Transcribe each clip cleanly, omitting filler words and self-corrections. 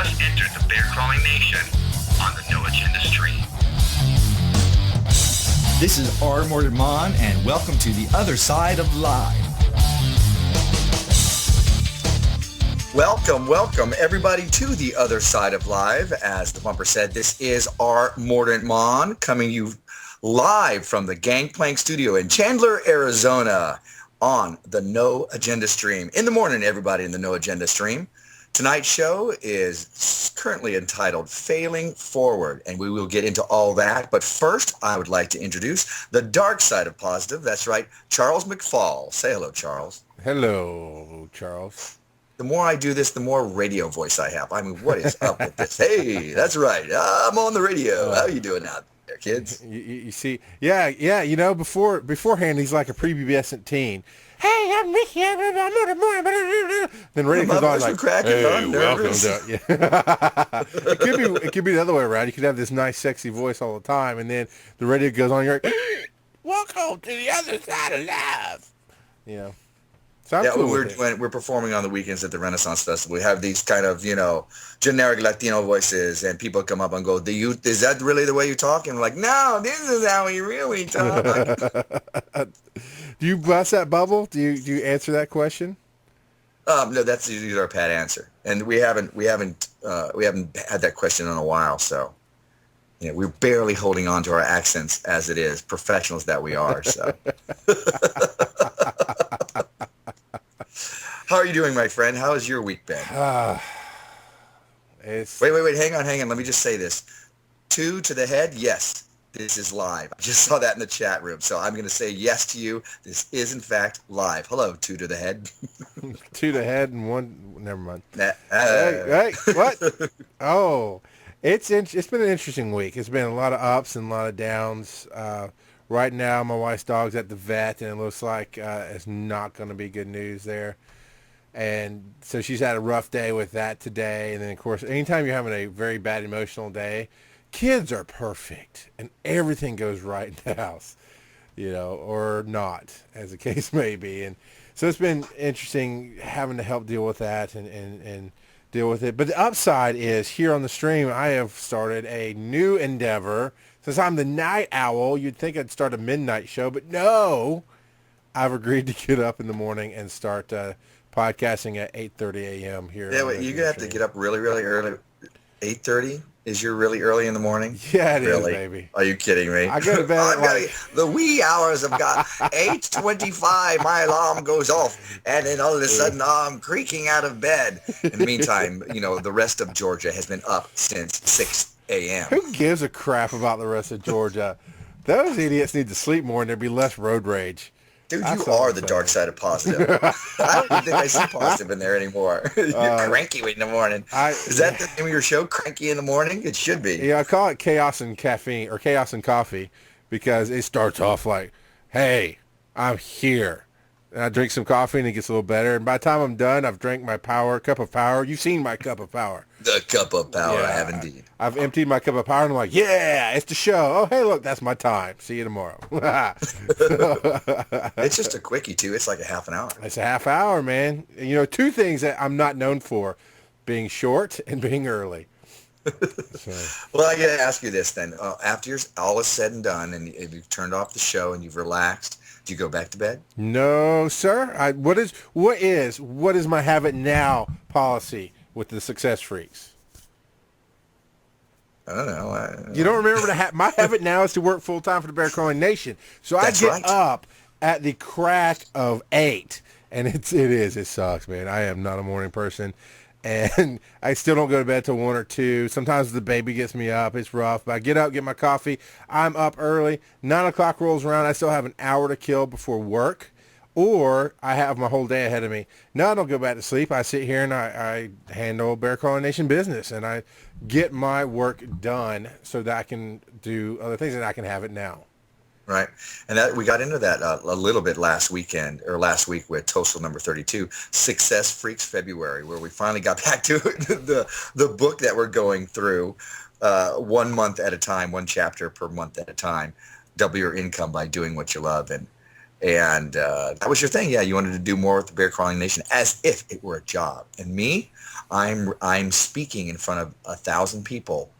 just entered the bear crawling nation on the No Agenda stream. This is DaDenMan, and welcome to the other side of live. Welcome everybody to the other side of live. As the bumper said, this is DaDenMan coming you live from the Gangplank studio in Chandler, Arizona on the No Agenda stream. In the morning, everybody in the No Agenda stream. Tonight's show is currently entitled Failing Forward, and we will get into all that. But first, I would like to introduce the dark side of positive. That's right, Charles McFall. Say hello, Charles. Hello, Charles. The more I do this, the more radio voice I have. I mean, what is up with this? Hey, that's right. I'm on the radio. How you doing out there, kids? You see, yeah. You know, beforehand, he's like a prepubescent teen. Hey, I'm Ricky. I'm on the morning. Then radio comes on like, hey, welcome to. Yeah. It could be the other way around. You could have this nice, sexy voice all the time, and then the radio goes on. You're like, welcome to the other side of life. You know. So yeah, cool we're performing on the weekends at the Renaissance Festival. We have these kind of, generic Latino voices, and people come up and go, is that really the way you talk? And we're like, no, this is how we really talk. Do you bust that bubble? Do you answer that question? No, that's usually our pat answer, and we haven't had that question in a while. So, we're barely holding on to our accents as it is, professionals that we are. So. How are you doing, my friend? How has your week been? Wait. Hang on. Let me just say this. 2 to the head, yes, this is live. I just saw that in the chat room, so I'm going to say yes to you. This is, in fact, live. Hello, 2 to the head. 2 to the head and 1, never mind. Hey, what? Oh, it's been an interesting week. It's been a lot of ups and a lot of downs. Right now, my wife's dog's at the vet, and it looks like it's not going to be good news there. And so she's had a rough day with that today. And then, of course, anytime you're having a very bad emotional day, kids are perfect and everything goes right in the house, or not, as the case may be. And so it's been interesting having to help deal with that and deal with it. But the upside is here on the stream, I have started a new endeavor. Since I'm the night owl, you'd think I'd start a midnight show, but no, I've agreed to get up in the morning and start podcasting at 8:30 a.m. here. Yeah, you're going to have to get up really, really early. 8:30 is your really early in the morning? Yeah, it really? is, baby. Are you kidding me? I go to bed the wee hours have got 8:25. My alarm goes off, and then all of a sudden I'm creaking out of bed. In the meantime, the rest of Georgia has been up since 6 a.m. Who gives a crap about the rest of Georgia? Those idiots need to sleep more and there'd be less road rage. Dude, you are the dark side of positive. I don't think I see positive in there anymore. You're cranky in the morning. Is that the name of your show, Cranky in the Morning? It should be. Yeah, I call it Chaos and Caffeine, or Chaos and Coffee, because it starts off like, hey, I'm here. And I drink some coffee and it gets a little better. And by the time I'm done, I've drank my cup of power. You've seen my cup of power. The cup of power, yeah, I have indeed. I've emptied my cup of power and I'm like, yeah, it's the show. Oh, hey, look, that's my time. See you tomorrow. It's just a quickie, too. It's like a half an hour. It's a half hour, man. 2 things that I'm not known for, being short and being early. Well, I got to ask you this then. After all is said and done and you've turned off the show and you've relaxed, do you go back to bed? No, sir. What is my have it now policy with the Success Freaks? I don't know. You don't remember my have it now is to work full time for the Bear Crawling Nation. So That's I get up at the crack of 8, and it sucks, man. I am not a morning person. And I still don't go to bed till 1 or 2. Sometimes the baby gets me up. It's rough. But I get up, get my coffee. I'm up early. 9 o'clock rolls around. I still have an hour to kill before work. Or I have my whole day ahead of me. No, I don't go back to sleep. I sit here and I handle Bear Crawling Nation business. And I get my work done so that I can do other things and I can have it now. Right. And that we got into that a little bit last week with Tosol number 32, Success Freaks February, where we finally got back to the book that we're going through 1 month at a time, 1 chapter per month at a time. Double your income by doing what you love. And And that was your thing. Yeah, you wanted to do more with the Bear Crawling Nation as if it were a job. And me, I'm speaking in front of 1,000 people.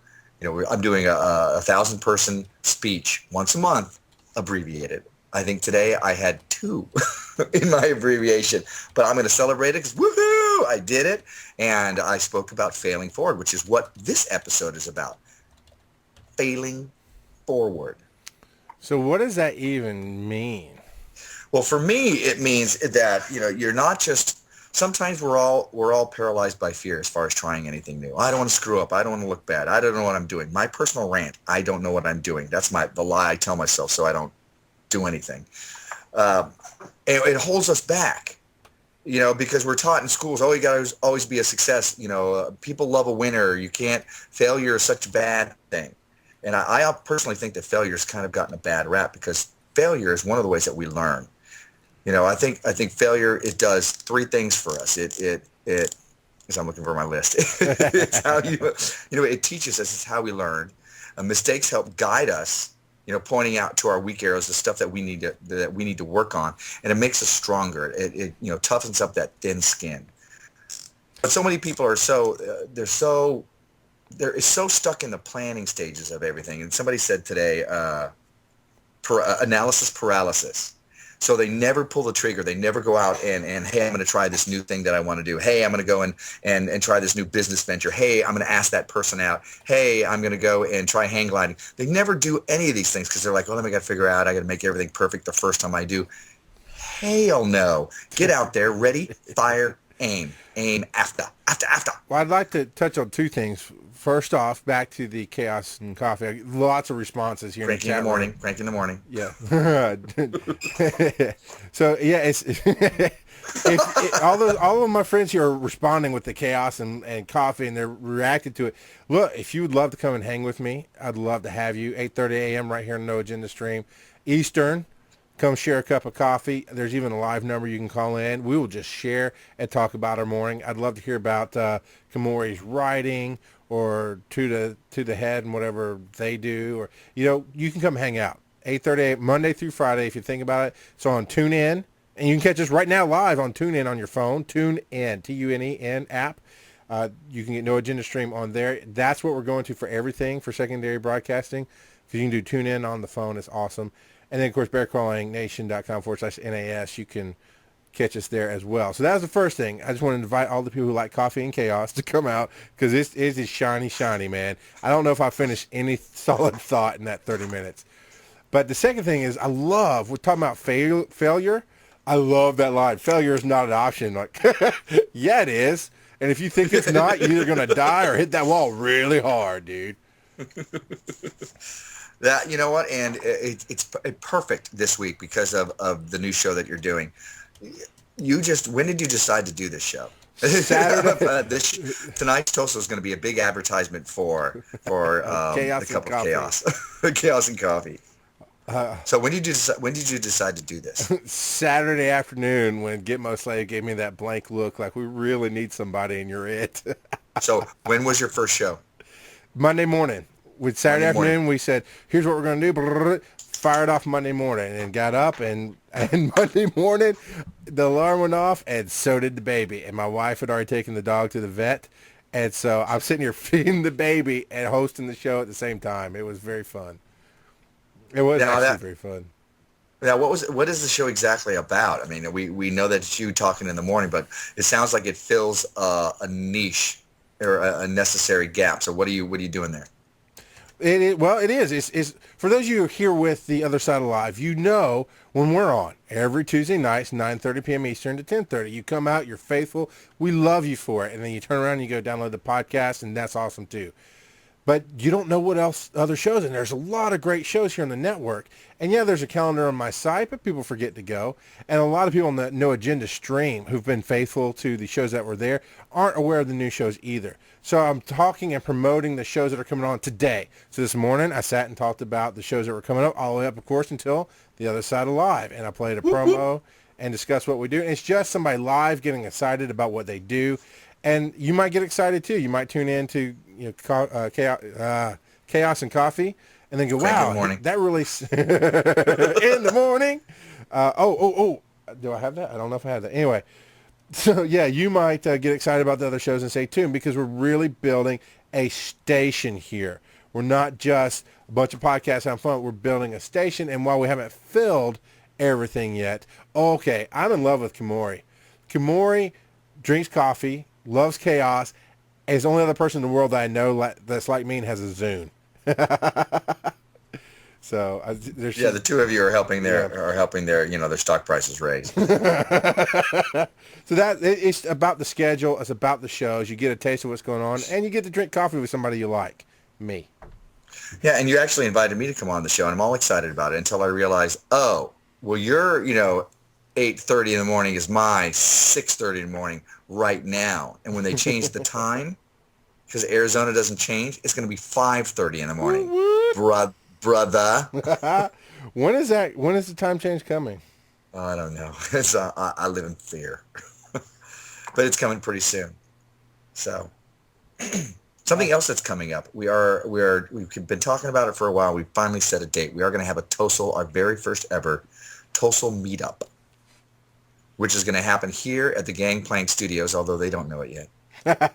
I'm doing a 1,000-person speech once a month, abbreviated. I think today I had 2 in my abbreviation, but I'm going to celebrate it because woohoo, I did it. And I spoke about failing forward, which is what this episode is about. Failing forward. So what does that even mean? Well, for me, it means that, you're not just, sometimes we're all paralyzed by fear as far as trying anything new. I don't want to screw up. I don't want to look bad. I don't know what I'm doing. My personal rant, I don't know what I'm doing. That's the lie I tell myself so I don't do anything. It holds us back, because we're taught in schools, you got to always be a success. People love a winner. Failure is such a bad thing. And I personally think that failure's kind of gotten a bad rap because failure is one of the ways that we learn. I think failure, it does 3 things for us. It as I'm looking for my list. It's how it teaches us. It's how we learn. Mistakes help guide us, pointing out to our weak arrows the stuff that we need to work on, and it makes us stronger. It toughens up that thin skin. But so many people are they're so stuck in the planning stages of everything. And somebody said today, analysis paralysis. So they never pull the trigger. They never go out and hey, I'm going to try this new thing that I want to do. Hey, I'm going to go and try this new business venture. Hey, I'm going to ask that person out. Hey, I'm going to go and try hang gliding. They never do any of these things because they're like, well, I got to figure out. I got to make everything perfect the first time I do. Hell no. Get out there, ready, fire, aim. Aim after. Well, I'd like to touch on 2 things. First off, back to the chaos and coffee. Lots of responses here. Cranky in the morning. Cranky in the morning. Yeah. So yeah, it's all of my friends here are responding with the chaos and coffee, and they're reacting to it. Look, if you would love to come and hang with me, I'd love to have you. 8:30 a.m. right here on No Agenda Stream, Eastern. Come share a cup of coffee. There's even a live number you can call in. We will just share and talk about our morning. I'd love to hear about Kamori's writing or to the head and whatever they do. Or you can come hang out. 8:30 Monday through Friday. If you think about it, it's on TuneIn, and you can catch us right now live on TuneIn on your phone. TuneIn, TUNEN app. You can get No Agenda Stream on there. That's what we're going to for everything for secondary broadcasting. If you can do TuneIn on the phone, it's awesome. And then, of course, bearcrawlingnation.com/NAS. You can catch us there as well. So that was the first thing. I just wanted to invite all the people who like coffee and chaos to come out because this is shiny, man. I don't know if I finished any solid thought in that 30 minutes. But the second thing is we're talking about failure. I love that line. Failure is not an option. Like, yeah, it is. And if you think it's not, you're either going to die or hit that wall really hard, dude. That, you know what, and it's perfect this week because of the new show that you're doing. When did you decide to do this show? Saturday. Tonight's Tosol is going to be a big advertisement for Chaos the cup and of coffee. Chaos, Chaos and Coffee. So when did you decide to do this? Saturday afternoon when Gitmo Slave gave me that blank look like we really need somebody and you're it. So when was your first show? Monday morning. With Saturday afternoon, we said, here's what we're going to do. Fired off Monday morning and got up and Monday morning, the alarm went off and so did the baby. And my wife had already taken the dog to the vet. And so I'm sitting here feeding the baby and hosting the show at the same time. It was very fun. It was very fun. Now, what is the show exactly about? I mean, we know that it's you talking in the morning, but it sounds like it fills a niche or a necessary gap. So what are you doing there? It is. It's for those of you who are here with the Other Side of Live, when we're on every Tuesday nights, 9:30 p.m. Eastern to 10:30. You come out, you're faithful. We love you for it. And then you turn around and you go download the podcast, and that's awesome too. But you don't know what else other shows, and there's a lot of great shows here on the network. And yeah, there's a calendar on my site, but people forget to go. And a lot of people on the No Agenda stream who've been faithful to the shows that were there aren't aware of the new shows either. So I'm talking and promoting the shows that are coming on today. So this morning I sat and talked about the shows that were coming up all the way up, of course, until The Other Side of Live. And I played a promo and discussed what we do. And it's just somebody live getting excited about what they do. And you might get excited too. You might tune in to Chaos and Coffee and then go, wow, that really, in the morning. Do I have that? I don't know if I have that. Anyway, so yeah, you might get excited about the other shows and stay tuned because we're really building a station here. We're not just a bunch of podcasts having fun. We're building a station, and while we haven't filled everything yet, okay, I'm in love with Kimori. Kimori drinks coffee, loves chaos, and is the only other person in the world that I know that's like me and has a Zune. So the two of you are helping their their stock prices raise. So it's about the schedule. It's about the shows. You get a taste of what's going on, and you get to drink coffee with somebody you like. Me. Yeah, and you actually invited me to come on the show, and I'm all excited about it until I realize, your 8:30 in the morning is my 6:30 in the morning right now, and when they change the time, because Arizona doesn't change, it's going to be 5:30 in the morning, brother. When is that? When is the time change coming? I don't know. It's I live in fear, but it's coming pretty soon. So. Something else that's coming up. We've been talking about it for a while. We finally set a date. We are going to have a Tosol, our very first ever Tosol meetup, which is going to happen here at the Gangplank Studios, although they don't know it yet.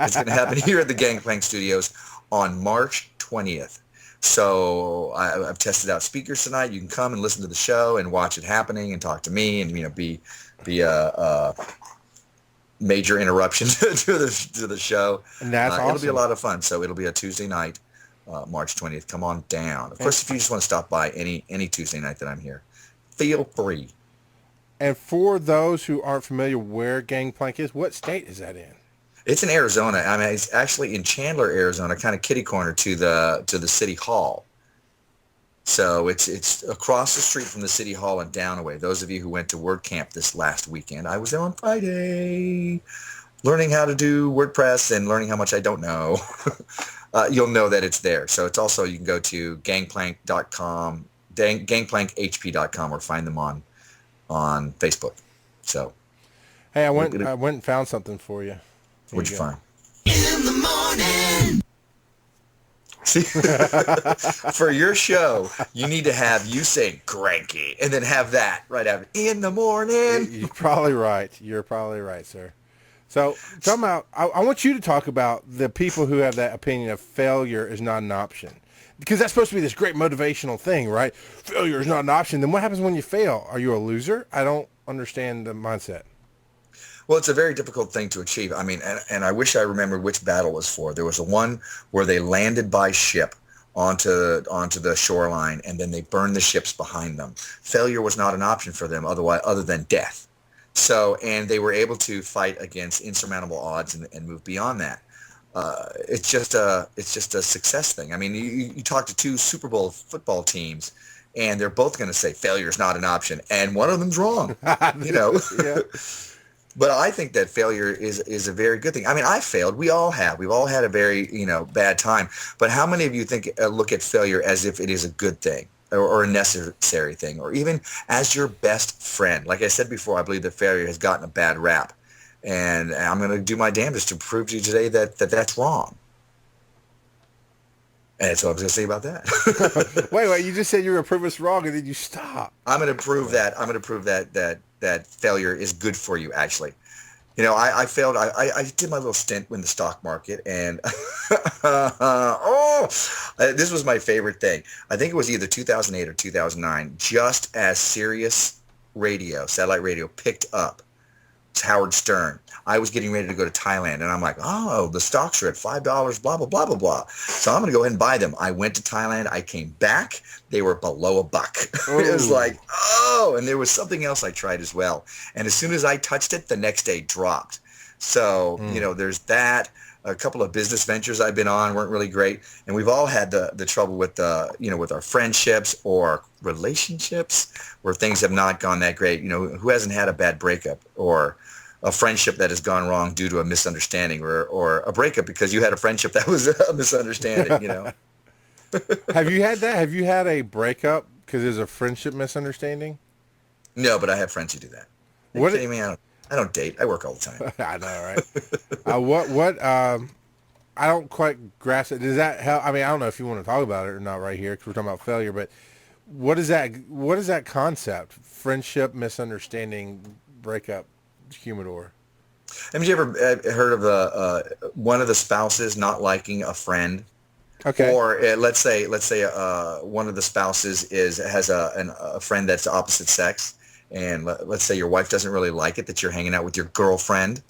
It's going to happen here at the Gangplank Studios on March 20th. So I've tested out speakers tonight. You can come and listen to the show and watch it happening and talk to me and be a major interruption to the show. And that's awesome. It'll be a lot of fun. So it'll be a Tuesday night, March 20th. Come on down. Of course, if you just want to stop by any Tuesday night that I'm here, feel free. And for those who aren't familiar where Gangplank is, what state is that in? It's in Arizona. I mean, it's actually in Chandler, Arizona, kind of kitty corner to the city hall. So it's across the street from the city hall and down away. Those of you who went to WordCamp this last weekend, I was there on Friday, learning how to do WordPress and learning how much I don't know. You'll know that it's there. So it's also, you can go to gangplank.com, gangplankhp.com, or find them on Facebook. So, hey, I went and found something for you. What'd you find? In the morning. See, for your show, you need to have you say cranky and then have that right after in the morning. You're probably right. You're probably right, sir. So, talking about, I want you to talk about the people who have that opinion of failure is not an option. Because that's supposed to be this great motivational thing, right? Failure is not an option. Then what happens when you fail? Are you a loser? I don't understand the mindset. Well, it's a very difficult thing to achieve. I mean, and I wish I remembered which battle it was for. There was a one where they landed by ship onto the shoreline, and then they burned the ships behind them. Failure was not an option for them other than death. So, and they were able to fight against insurmountable odds and move beyond that. It's just a success thing. I mean, you talk to two Super Bowl football teams, and they're both going to say failure is not an option, and one of them's wrong. Yeah. But I think that failure is a very good thing. I mean, I failed. We all have. We've all had a very, bad time. But how many of you look at failure as if it is a good thing or a necessary thing, or even as your best friend? Like I said before, I believe that failure has gotten a bad rap. And I'm going to do my damnedest to prove to you today that that's wrong. And that's what I was going to say about that. Wait, you just said you were going to prove us wrong, and then you stopped. I'm going to prove that failure is good for you, actually. I failed. I did my little stint in the stock market, and this was my favorite thing. I think it was either 2008 or 2009, just as Sirius Radio, satellite radio, picked up Howard Stern. I was getting ready to go to Thailand, and I'm like, the stocks are at $5, blah, blah, blah, blah, blah. So I'm going to go ahead and buy them. I went to Thailand. I came back. They were below $1. It was like, and there was something else I tried as well. And as soon as I touched it, the next day dropped. So, there's that. A couple of business ventures I've been on weren't really great. And we've all had the trouble with with our friendships or relationships where things have not gone that great. Who hasn't had a bad breakup or a friendship that has gone wrong due to a misunderstanding or a breakup because you had a friendship that was a misunderstanding, Have you had that? Have you had a breakup because there's a friendship misunderstanding? No, but I have friends who do that. What? Are you kidding me? I don't date. I work all the time. I know, right? I don't quite grasp it. Does that help? I mean, I don't know if you want to talk about it or not right here because we're talking about failure, but What is that? What is that concept? Friendship, misunderstanding, breakup, humidor. Have you ever heard of one of the spouses not liking a friend? Okay. Or let's say one of the spouses has a friend that's the opposite sex, and let's say your wife doesn't really like it that you're hanging out with your girlfriend,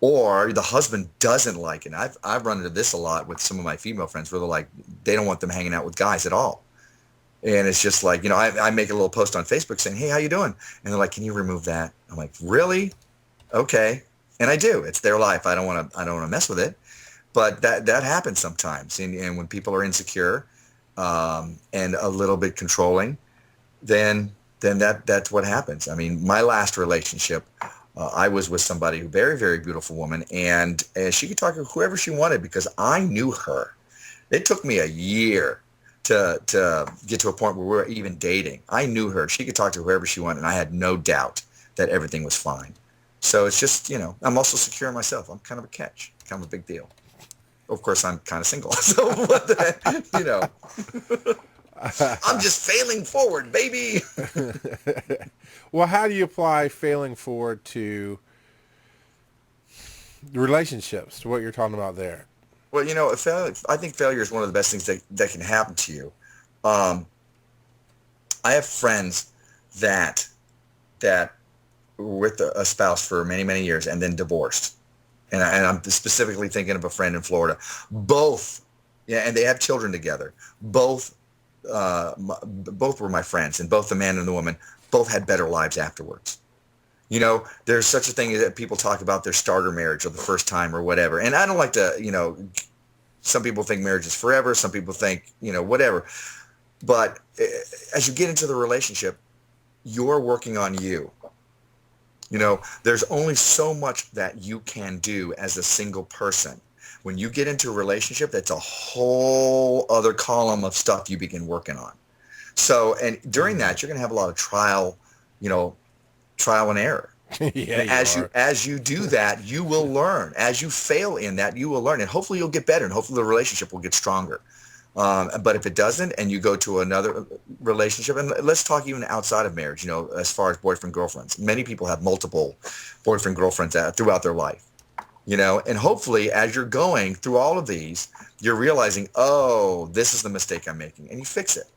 or the husband doesn't like it. And I've run into this a lot with some of my female friends where they're like, they don't want them hanging out with guys at all. And it's just like, I make a little post on Facebook saying, hey, how you doing? And they're like, can you remove that? I'm like, really? Okay. And I do. It's their life. I don't want to mess with it. But that happens sometimes. And when people are insecure and a little bit controlling, then that's what happens. I mean, my last relationship, I was with somebody, a very, very beautiful woman, and she could talk to whoever she wanted because I knew her. It took me a year to get to a point where we were even dating. I knew her. She could talk to whoever she wanted, and I had no doubt that everything was fine. So it's just, I'm also secure in myself. I'm kind of a catch, kind of a big deal. Of course, I'm kind of single. So, I'm just failing forward, baby. Well, how do you apply failing forward to relationships, to what you're talking about there? Well, I think failure is one of the best things that can happen to you. I have friends that were with a spouse for many, many years and then divorced. And I'm specifically thinking of a friend in Florida. Both, and they have children together. Both were my friends, and both the man and the woman both had better lives afterwards. There's such a thing that people talk about their starter marriage or the first time or whatever. And I don't like to, some people think marriage is forever. Some people think, whatever. But as you get into the relationship, you're working on you. There's only so much that you can do as a single person. When you get into a relationship, that's a whole other column of stuff you begin working on. So, and during that, you're going to have a lot of trial and error. Yeah, as you do that, you will learn. As you fail in that, you will learn, and hopefully you'll get better, and hopefully the relationship will get stronger. But if it doesn't, and you go to another relationship, and let's talk even outside of marriage, as far as boyfriend, girlfriends. Many people have multiple boyfriend, girlfriends throughout their life, and hopefully as you're going through all of these, you're realizing, oh, this is the mistake I'm making, and you fix it.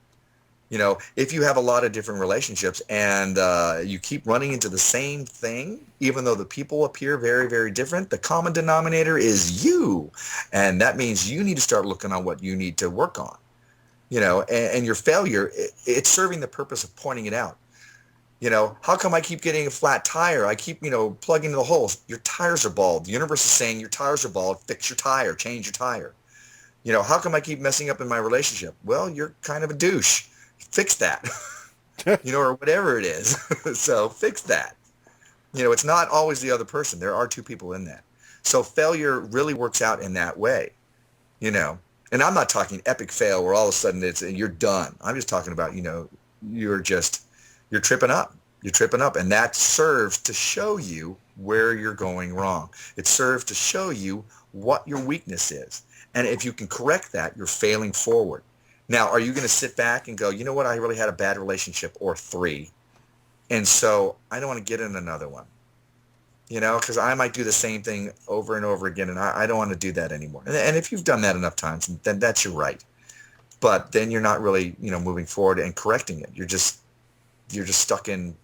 If you have a lot of different relationships and you keep running into the same thing, even though the people appear very, very different, the common denominator is you. And that means you need to start looking on what you need to work on, and your failure, it's serving the purpose of pointing it out. How come I keep getting a flat tire? I keep, plugging the holes. Your tires are bald. The universe is saying your tires are bald. Fix your tire. Change your tire. How come I keep messing up in my relationship? Well, you're kind of a douche. Fix that, or whatever it is. So fix that. It's not always the other person. There are two people in that. So failure really works out in that way, and I'm not talking epic fail where all of a sudden you're done. I'm just talking about, you're tripping up. You're tripping up, and that serves to show you where you're going wrong. It serves to show you what your weakness is. And if you can correct that, you're failing forward. Now, are you going to sit back and go, you know what, I really had a bad relationship or three, and so I don't want to get in another one, because I might do the same thing over and over again, and I don't want to do that anymore. And if you've done that enough times, then that's your right. But then you're not really, moving forward and correcting it. You're just stuck in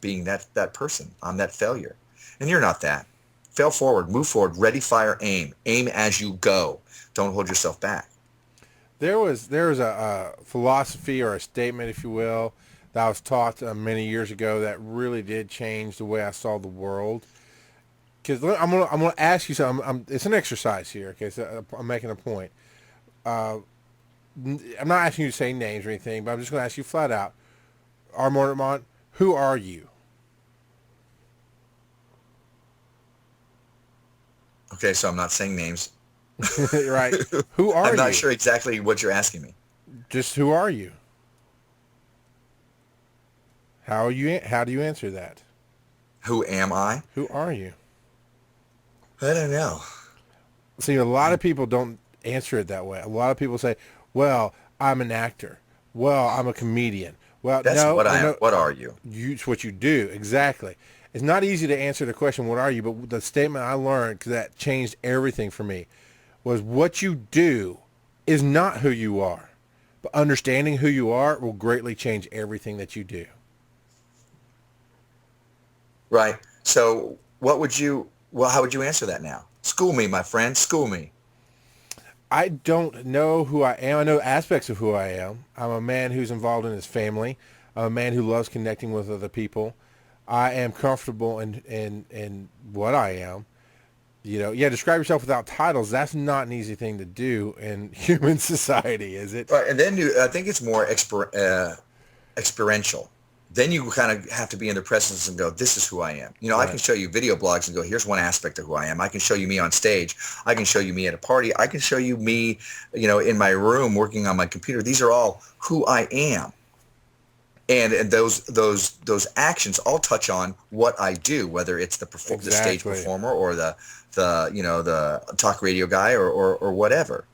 being that person on that failure. And you're not that. Fail forward, move forward, ready, fire, aim. Aim as you go. Don't hold yourself back. There was a philosophy or a statement, if you will, that I was taught many years ago that really did change the way I saw the world. Because I'm gonna ask you something. It's an exercise here. Okay, so I'm making a point. I'm not asking you to say names or anything, but I'm just gonna ask you flat out. Mordant, who are you? Okay, so I'm not saying names. Right. Who are you? I'm not sure exactly what you're asking me. Just who are you? How do you answer that? Who am I? Who are you? I don't know. See, a lot of people don't answer it that way. A lot of people say, well, I'm an actor. Well, I'm a comedian. Well, That's no, what I am. no, What are you? it's what you do. Exactly. It's not easy to answer the question, what are you? But the statement I learned that changed everything for me was what you do is not who you are. But understanding who you are will greatly change everything that you do. Right. So how would you answer that now? School me, my friend. School me. I don't know who I am. I know aspects of who I am. I'm a man who's involved in his family. I'm a man who loves connecting with other people. I am comfortable in what I am. Describe yourself without titles. That's not an easy thing to do in human society, is it? Right. And then I think it's more experiential. Then you kind of have to be in the presence and go, this is who I am. I can Right. show you video blogs and go, here's one aspect of who I am. I can show you me on stage. I can show you me at a party. I can show you me, in my room working on my computer. These are all who I am. And those actions all touch on what I do, whether it's the stage Exactly. performer or the talk radio guy or whatever.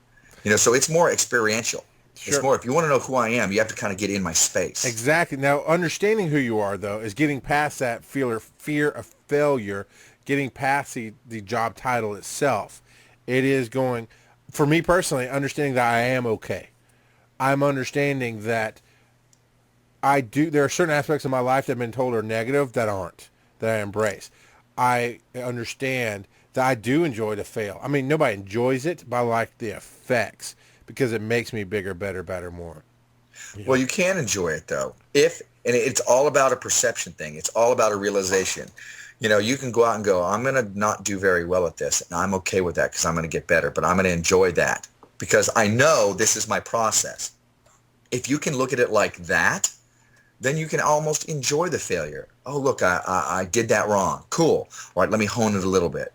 So it's more experiential. Sure. It's more, if you want to know who I am, you have to kind of get in my space. Exactly. Now, understanding who you are, though, is getting past that fear of failure, getting past the job title itself. It is going, for me personally, understanding that I am okay. I'm understanding that there are certain aspects of my life that have been told are negative that aren't, that I embrace. I understand that I do enjoy to fail. I mean, nobody enjoys it, but I like the effects because it makes me bigger, better, more. Well, you can enjoy it though. And it's all about a perception thing. It's all about a realization. You can go out and go, I'm going to not do very well at this. And I'm okay with that because I'm going to get better, but I'm going to enjoy that because I know this is my process. If you can look at it like that, then you can almost enjoy the failure. Oh, look, I did that wrong. Cool. All right, let me hone it a little bit.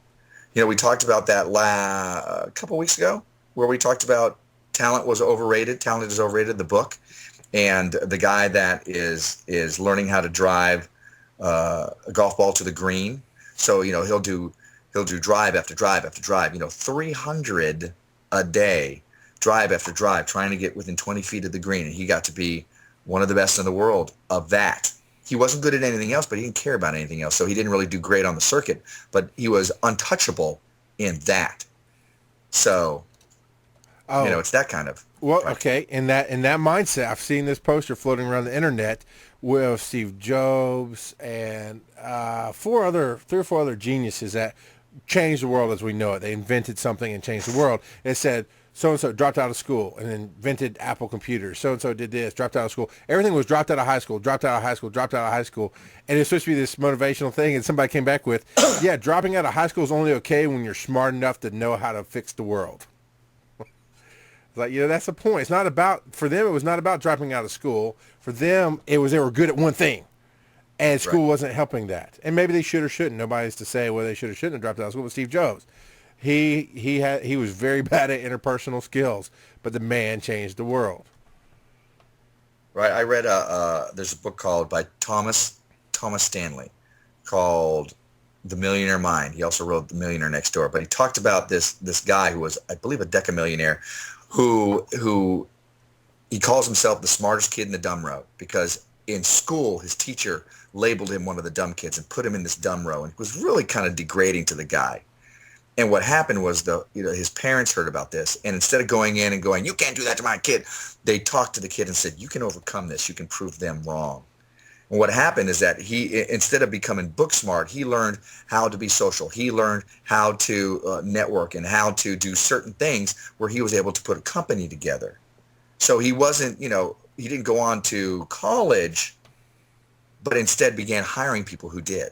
We talked about that a couple weeks ago where we talked about Talent is Overrated, the book. And the guy that is learning how to drive a golf ball to the green. So, he'll do drive after drive after drive, 300 a day, drive after drive, trying to get within 20 feet of the green. And he got to be one of the best in the world of that. He wasn't good at anything else, but he didn't care about anything else. So he didn't really do great on the circuit, but he was untouchable in that. So, it's that kind of. Well, right. okay, in that mindset, I've seen this poster floating around the internet with Steve Jobs and 3 or 4 other geniuses that changed the world as we know it. They invented something and changed the world. It said, so-and-so dropped out of school and invented Apple computers. So-and-so did this, dropped out of school. Everything was dropped out of high school, dropped out of high school, dropped out of high school. And it's supposed to be this motivational thing. And somebody came back with, yeah, dropping out of high school is only okay when you're smart enough to know how to fix the world. It's like, that's the point. It's not about, for them, it was not about dropping out of school. For them, it was they were good at one thing. And school wasn't helping that. And maybe they should or shouldn't. Nobody's to say whether they should or shouldn't have dropped out of school. But Steve Jobs, he was very bad at interpersonal skills, but the man changed the world. Right. I read there's a book by Thomas Stanley called The Millionaire Mind. He also wrote The Millionaire Next Door, but he talked about this guy who was, I believe, a decamillionaire who he calls himself the smartest kid in the dumb row because in school his teacher labeled him one of the dumb kids and put him in this dumb row, and it was really kind of degrading to the guy. And what happened was his parents heard about this, and instead of going in and going, you can't do that to my kid, they talked to the kid and said, you can overcome this. You can prove them wrong. And what happened is that he, instead of becoming book smart, he learned how to be social. He learned how to network and how to do certain things where he was able to put a company together. So he wasn't, he didn't go on to college, but instead began hiring people who did.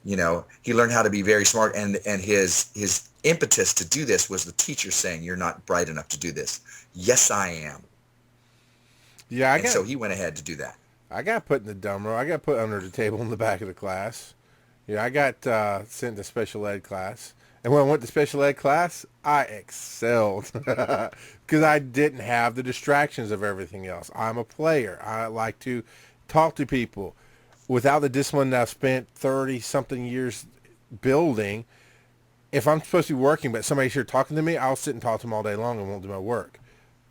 He learned how to be very smart, and his impetus to do this was the teacher saying, you're not bright enough to do this. Yes, I am. Yeah, so he went ahead to do that. I got put in the dumb row. I got put under the table in the back of the class. Yeah, I got sent to special ed class. And when I went to special ed class, I excelled because I didn't have the distractions of everything else. I'm a player. I like to talk to people. Without the discipline that I've spent 30-something years building, if I'm supposed to be working but somebody's here talking to me, I'll sit and talk to them all day long and won't do my work.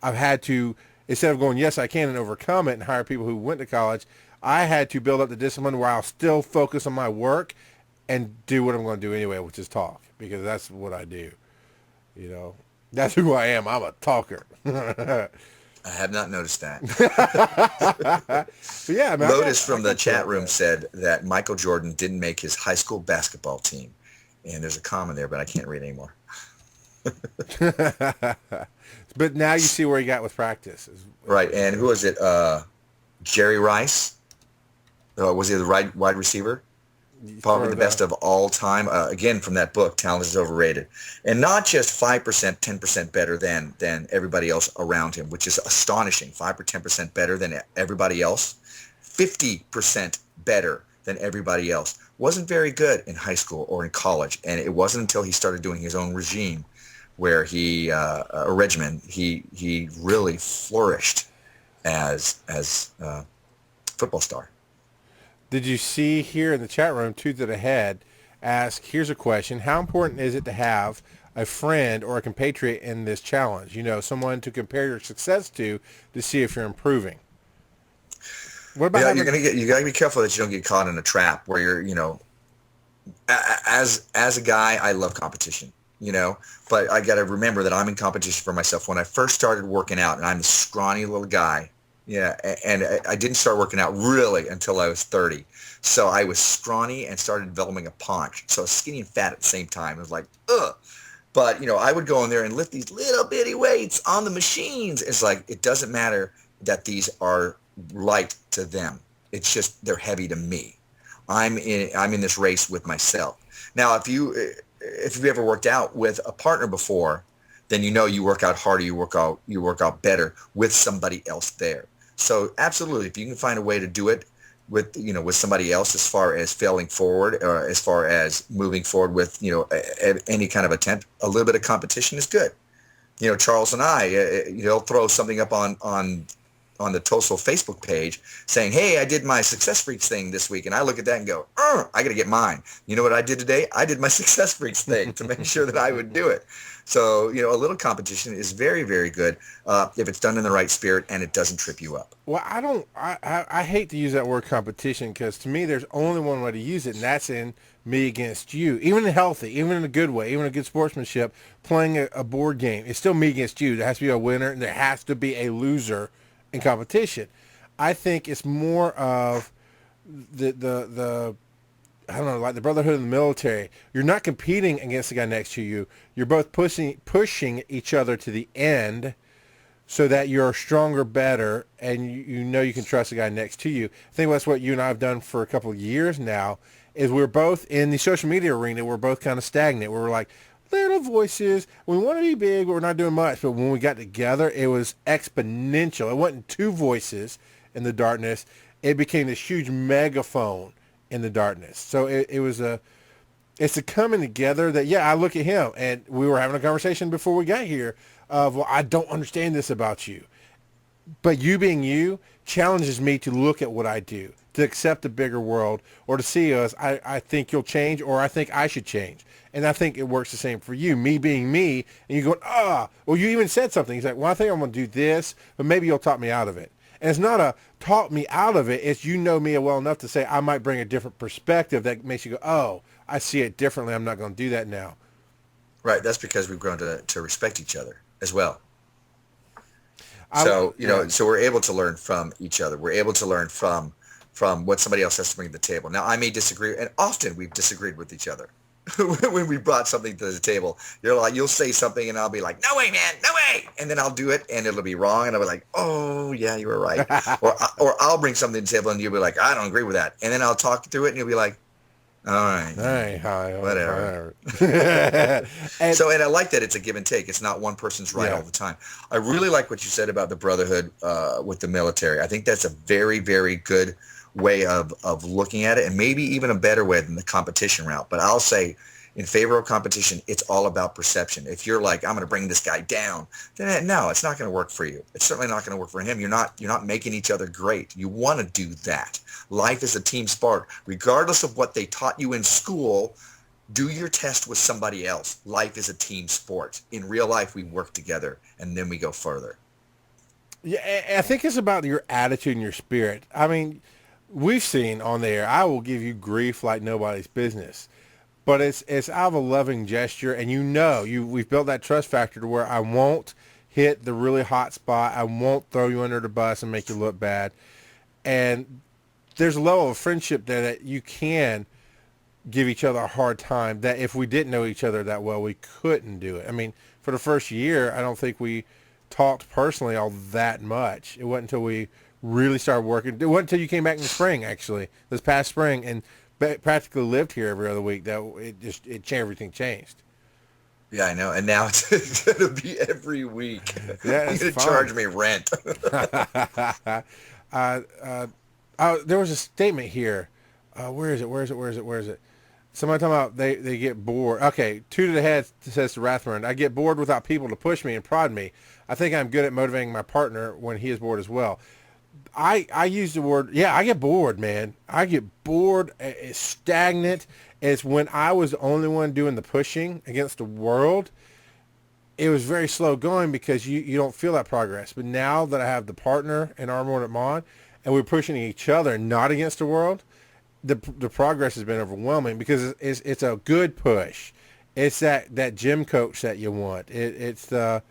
I've had to instead of going, yes, I can, and overcome it and hire people who went to college, I had to build up the discipline where I'll still focus on my work and do what I'm going to do anyway, which is talk, because that's what I do. You know, that's who I am. I'm a talker. I have not noticed that. But yeah, man, Lotus from the chat room said that Michael Jordan didn't make his high school basketball team. And there's a comma there, but I can't read anymore. But now you see where he got with practice. Right, and who was it? Jerry Rice? Was he the wide receiver? Probably the best of all time. Again, from that book, Talent is Overrated. And not just 5%, 10% better than everybody else around him, which is astonishing. 5 or 10% better than everybody else. 50% better than everybody else. Wasn't very good in high school or in college. And it wasn't until he started doing his own regime where he really flourished as football star. Did you see here in the chat room, Two That Ahead ask, here's a question. How important is it to have a friend or a compatriot in this challenge? You know, someone to compare your success to see if you're improving. What about you got to be careful that you don't get caught in a trap where you're, you know, as a guy, I love competition, you know, but I got to remember that I'm in competition for myself. When I first started working out, and I'm a scrawny little guy, yeah, and I didn't start working out really until I was 30. So I was scrawny and started developing a paunch. So I was skinny and fat at the same time. It was like, ugh. But, you know, I would go in there and lift these little bitty weights on the machines. It's like, it doesn't matter that these are light to them. It's just they're heavy to me. I'm in this race with myself. Now, if you've ever worked out with a partner before, then you know you work out harder, you work out better with somebody else there. So absolutely, if you can find a way to do it with somebody else, as far as failing forward or as far as moving forward with, you know, any kind of attempt, a little bit of competition is good. You know, Charles and I, he'll throw something up on the Tosol Facebook page saying, hey, I did my Success Freaks thing this week. And I look at that and go, I got to get mine. You know what I did today? I did my Success Freaks thing to make sure that I would do it. So, you know, a little competition is very, very good if it's done in the right spirit and it doesn't trip you up. Well, I hate to use that word competition, because to me there's only one way to use it, and that's in me against you. Even in healthy, even in a good way, even in a good sportsmanship, playing a board game, it's still me against you. There has to be a winner and there has to be a loser in competition. I think it's more of the I don't know, like the brotherhood in the military. You're not competing against the guy next to you. You're both pushing each other to the end so that you're stronger, better, and you know you can trust the guy next to you. I think that's what you and I have done for a couple of years now, is we're both in the social media arena. We're both kind of stagnant. We're like little voices. We want to be big, but we're not doing much. But when we got together, it was exponential. It wasn't two voices in the darkness. It became this huge megaphone in the darkness. So it's a coming together that, yeah, I look at him, and we were having a conversation before we got here of, well, I don't understand this about you. But you being you challenges me to look at what I do, to accept a bigger world, or to see us, I think you'll change, or I think I should change. And I think it works the same for you, me being me, and you going, well, you even said something. He's like, well, I think I'm going to do this, but maybe you'll talk me out of it. And it's not a talk me out of it. It's you know me well enough to say I might bring a different perspective that makes you go, oh, I see it differently. I'm not going to do that now. Right. That's because we've grown to respect each other as well. So, so we're able to learn from each other. We're able to learn from what somebody else has to bring to the table. Now, I may disagree, and often we've disagreed with each other. When we brought something to the table, you'll say something and I'll be like, no way, man, no way. And then I'll do it and it'll be wrong. And I'll be like, oh yeah, you were right. or I'll bring something to the table and you'll be like, I don't agree with that. And then I'll talk through it and you'll be like, all right, whatever. And I like that it's a give and take. It's not one person's right all the time. I really like what you said about the brotherhood with the military. I think that's a very, very good way of looking at it, and maybe even a better way than the competition route. But I'll say, in favor of competition, it's all about perception. If you're like, I'm going to bring this guy down, then no, it's not going to work for you. It's certainly not going to work for him. You're not making each other great. You want to do that. Life is a team sport. Regardless of what they taught you in school, do your test with somebody else. Life is a team sport. In real life, we work together, and then we go further. Yeah, I think it's about your attitude and your spirit. I mean, we've seen on there, I will give you grief like nobody's business. But it's out of a loving gesture, and we've built that trust factor to where I won't hit the really hot spot. I won't throw you under the bus and make you look bad. And there's a level of friendship there that you can give each other a hard time that if we didn't know each other that well, we couldn't do it. I mean, for the first year, I don't think we talked personally all that much. It wasn't until we really started working. It wasn't until you came back in the spring, actually, this past spring, and practically lived here every other week that everything changed. Yeah, I know. And now it's going to be every week. Yeah, You're it's going to fun. charge me rent. There was a statement here. Where is it? Somebody talking about they get bored. Okay, two to the head says to Rathburn, I get bored without people to push me and prod me. I think I'm good at motivating my partner when he is bored as well. I use the word, yeah, I get bored, man. I get bored. It's stagnant. It's when I was the only one doing the pushing against the world. It was very slow going because you don't feel that progress. But now that I have the partner in our Mordant Mon and we're pushing each other, not against the world, the progress has been overwhelming because it's a good push. It's that gym coach that you want. It's the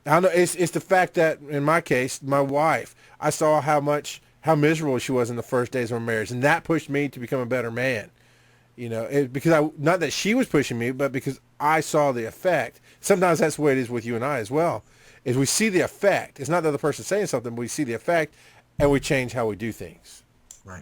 I don't know. It's the fact that in my case, my wife, I saw how miserable she was in the first days of our marriage, and that pushed me to become a better man. You know, because not that she was pushing me, but because I saw the effect. Sometimes that's the way it is with you and I as well. Is we see the effect. It's not the other person saying something, but we see the effect, and we change how we do things. Right.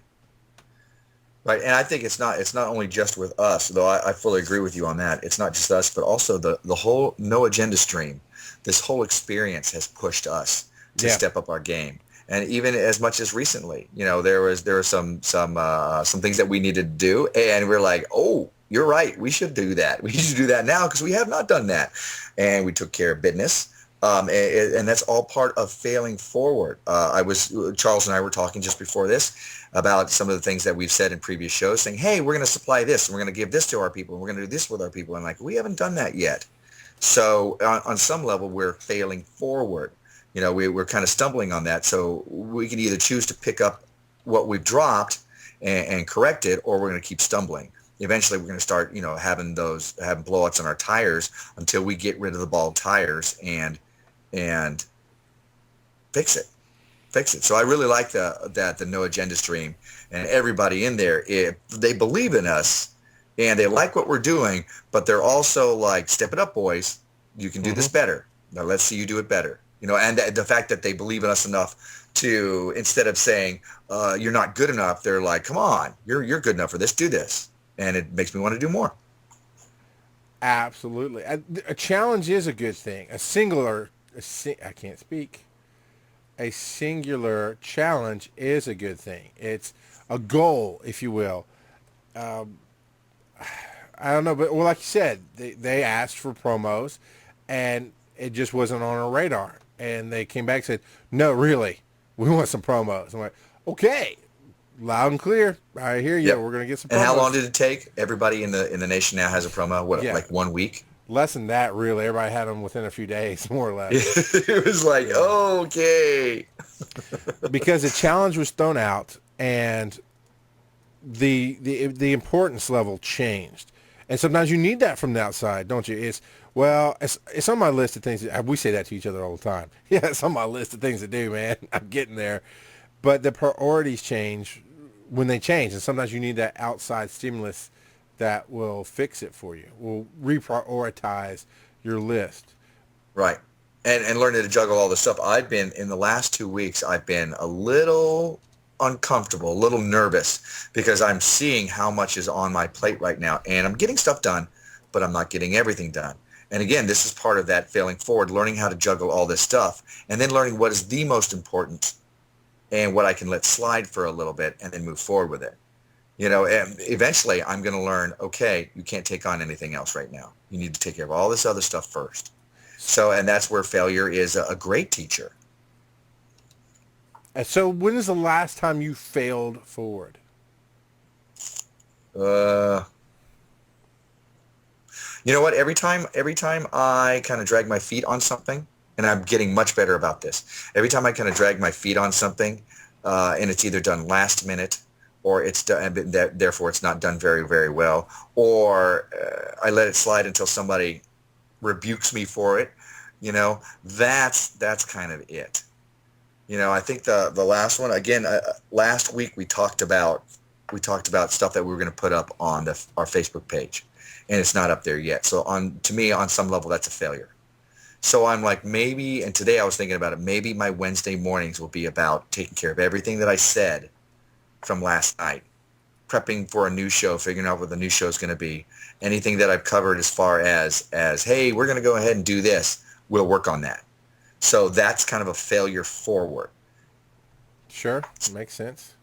Right, and I think it's not only just with us, though I fully agree with you on that. It's not just us, but also the whole No Agenda stream. This whole experience has pushed us to step up our game, and even as much as recently, you know, there were some things that we needed to do, and we're like, oh, you're right, we should do that. We should do that now because we have not done that, and we took care of business. And that's all part of failing forward. Charles and I were talking just before this about some of the things that we've said in previous shows, saying, hey, we're going to supply this, and we're going to give this to our people, and we're going to do this with our people. And like, we haven't done that yet. So on some level, we're failing forward. You know, we're kind of stumbling on that. So we can either choose to pick up what we've dropped and correct it, or we're going to keep stumbling. Eventually, we're going to start, you know, having blowouts on our tires until we get rid of the bald tires and fix it. So I really like the No Agenda stream, and everybody in there, they believe in us and they like what we're doing, but they're also like, step it up, boys. You can do this better. Now let's see you do it better. You know, and the fact that they believe in us enough to, instead of saying you're not good enough, they're like, come on, you're good enough for this. Do this, and it makes me want to do more. Absolutely, a challenge is a good thing. A singular challenge is a good thing. It's a goal, if you will. I don't know, but well, like you said, they asked for promos, and it just wasn't on our radar. And they came back and said, "No, really, we want some promos." I'm like, "Okay, loud and clear. I hear you. Yep. We're gonna get some promos." And how long did it take? Everybody in the nation now has a promo. What, like 1 week? Less than that, really. Everybody had them within a few days, more or less. It was like, okay. Because the challenge was thrown out, and the importance level changed. And sometimes you need that from the outside, don't you? It's on my list of things. We say that to each other all the time. Yeah, it's on my list of things to do, man. I'm getting there. But the priorities change when they change, and sometimes you need that outside stimulus that will fix it for you, will reprioritize your list. Right. And learning to juggle all this stuff. In the last 2 weeks, I've been a little uncomfortable, a little nervous, because I'm seeing how much is on my plate right now. And I'm getting stuff done, but I'm not getting everything done. And again, this is part of that failing forward, learning how to juggle all this stuff, and then learning what is the most important and what I can let slide for a little bit and then move forward with it. You know, and eventually I'm going to learn, okay, you can't take on anything else right now. You need to take care of all this other stuff first. So, and that's where failure is a great teacher. So when is the last time you failed forward? You know what? Every time I kind of drag my feet on something and I'm getting much better about this. Every time I kind of drag my feet on something, and it's either done last minute, or it's done, therefore it's not done very, very well, or I let it slide until somebody rebukes me for it, that's kind of it. I think the last one, again, last week we talked about stuff that we were going to put up on our Facebook page, and it's not up there yet. So to me, on some level, that's a failure. So I'm like, maybe, and today I was thinking about it, maybe my Wednesday mornings will be about taking care of everything that I said from last night, prepping for a new show, figuring out what the new show is going to be, anything that I've covered as far as, hey, we're going to go ahead and do this, we'll work on that. So that's kind of a failure forward. Sure, makes sense.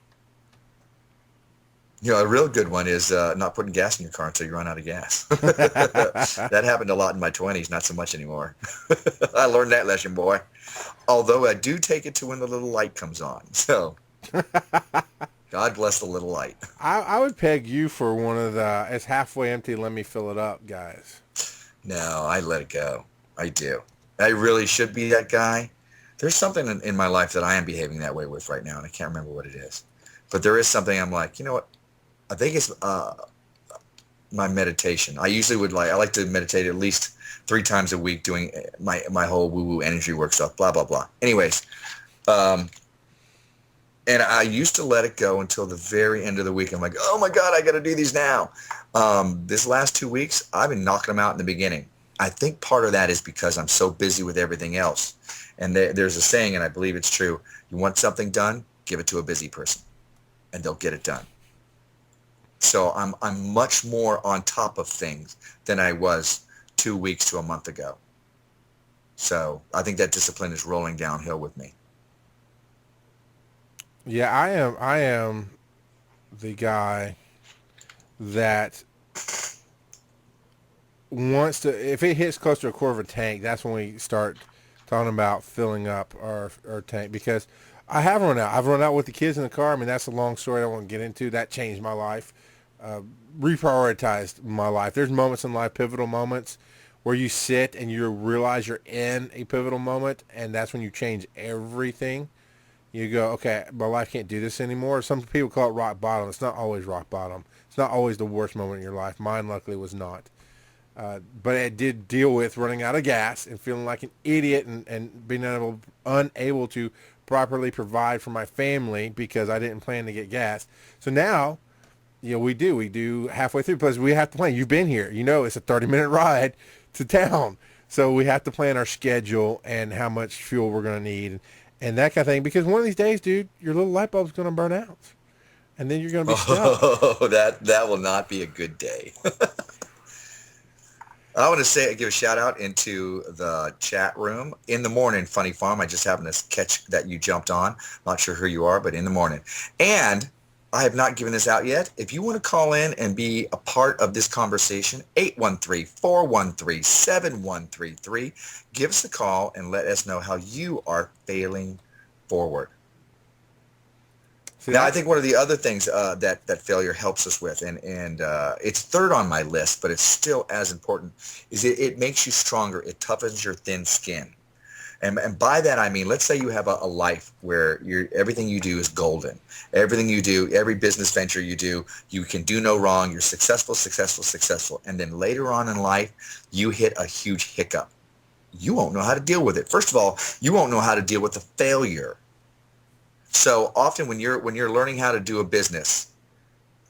A real good one is not putting gas in your car until you run out of gas. That happened a lot in my 20s, not so much anymore. I learned that lesson, boy. Although I do take it to when the little light comes on. So God bless the little light. I would peg you for one of the, it's halfway empty, let me fill it up, guys. No, I let it go. I do. I really should be that guy. There's something in my life that I am behaving that way with right now, and I can't remember what it is. But there is something I'm like, you know what? I think it's my meditation. I usually I like to meditate at least 3 times a week, doing my whole woo-woo energy work stuff, blah, blah, blah. Anyways, and I used to let it go until the very end of the week. I'm like, oh my God, I got to do these now. This last 2 weeks, I've been knocking them out in the beginning. I think part of that is because I'm so busy with everything else. And there's a saying, and I believe it's true. You want something done, give it to a busy person, and they'll get it done. So I'm much more on top of things than I was 2 weeks to a month ago. So I think that discipline is rolling downhill with me. Yeah, I am the guy that wants to, if it hits close to a quarter of a tank, that's when we start talking about filling up our tank, because I have run out. I've run out with the kids in the car. I mean, that's a long story I don't want to get into. That changed my life, reprioritized my life. There's moments in life, pivotal moments, where you sit and you realize you're in a pivotal moment, and that's when you change everything. You go, okay, my life can't do this anymore. Some people call it rock bottom. It's not always rock bottom. It's not always the worst moment in your life. Mine, luckily, was not. But it did deal with running out of gas and feeling like an idiot and being unable to properly provide for my family because I didn't plan to get gas. So now, we do halfway through, because we have to plan. You've been here. It's a 30-minute ride to town. So we have to plan our schedule and how much fuel we're going to need and that kind of thing. Because one of these days, dude, your little light bulb's going to burn out. And then you're going to be stuck. Oh, that will not be a good day. I want to give a shout out into the chat room. In the morning, Funny Farm. I just happened to catch that you jumped on. Not sure who you are, but in the morning. And I have not given this out yet. If you want to call in and be a part of this conversation, 813-413-7133. Give us a call and let us know how you are failing forward. Now, I think one of the other things that failure helps us with, and it's third on my list, but it's still as important, is it makes you stronger. It toughens your thin skin. And by that, I mean, let's say you have a life where everything you do is golden. Everything you do, every business venture you do, you can do no wrong. You're successful. And then later on in life, you hit a huge hiccup. You won't know how to deal with it. First of all, you won't know how to deal with the failure. So often when you're learning how to do a business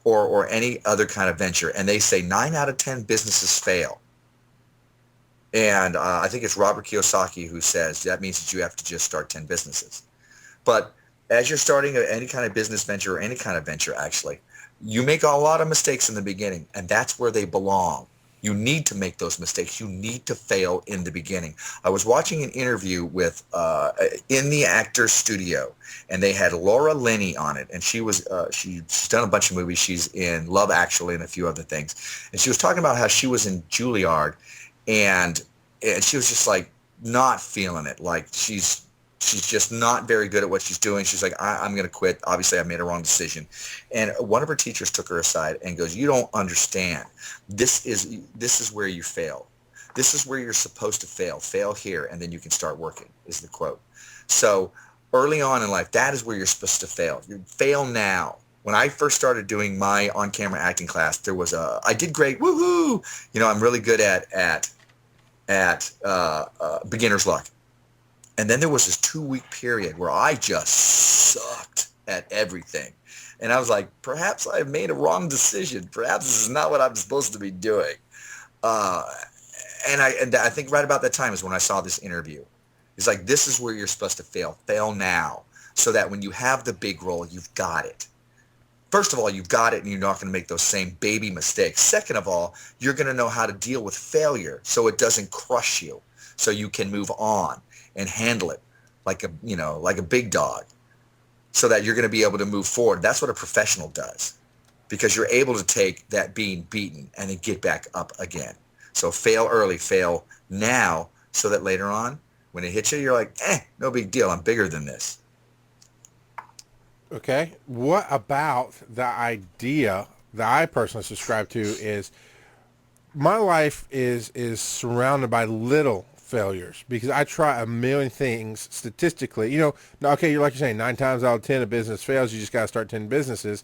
or any other kind of venture, and they say 9 out of 10 businesses fail. And I think it's Robert Kiyosaki who says that means that you have to just start 10 businesses. But as you're starting any kind of business venture or any kind of venture, actually, you make a lot of mistakes in the beginning, and that's where they belong. You need to make those mistakes. You need to fail in the beginning. I was watching an interview with in the actor's studio, and they had Laura Linney on it, and she's done a bunch of movies. She's in Love Actually and a few other things, and she was talking about how she was in Juilliard, and she was just like not feeling it. Like she's just not very good at what she's doing. She's like, I'm going to quit. Obviously, I made a wrong decision. And one of her teachers took her aside and goes, you don't understand. This is where you fail. This is where you're supposed to fail. Fail here, and then you can start working, is the quote. So early on in life, that is where you're supposed to fail. You fail now. When I first started doing my on-camera acting class, I did great, woohoo! I'm really good at beginner's luck. And then there was this 2-week period where I just sucked at everything. And I was like, perhaps I've made a wrong decision. Perhaps this is not what I'm supposed to be doing. And I think right about that time is when I saw this interview. It's like, this is where you're supposed to fail. Fail now, so that when you have the big role, you've got it. First of all, you've got it, and you're not going to make those same baby mistakes. Second of all, you're going to know how to deal with failure so it doesn't crush you, so you can move on and handle it like a big dog, so that you're going to be able to move forward. That's what a professional does, because you're able to take that being beaten and then get back up again. So fail early, fail now, so that later on, when it hits you, you're like, no big deal. I'm bigger than this. Okay. What about the idea that I personally subscribe to is my life is surrounded by little failures, because I try a million things statistically. Okay, you're saying 9 times out of 10 a business fails. You just got to start 10 businesses.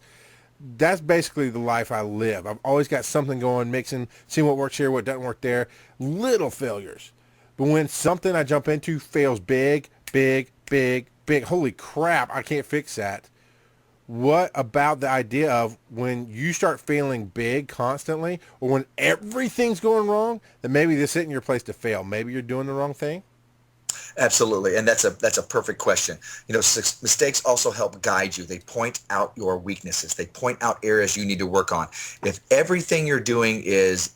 That's basically the life I live. I've always got something going, mixing, seeing what works here, what doesn't work there. Little failures. But when something I jump into fails big, holy crap, I can't fix that. What about the idea of when you start failing big constantly, or when everything's going wrong, then maybe this isn't your place to fail. Maybe you're doing the wrong thing? Absolutely, and that's a perfect question. Mistakes also help guide you. They point out your weaknesses. They point out areas you need to work on. If everything you're doing is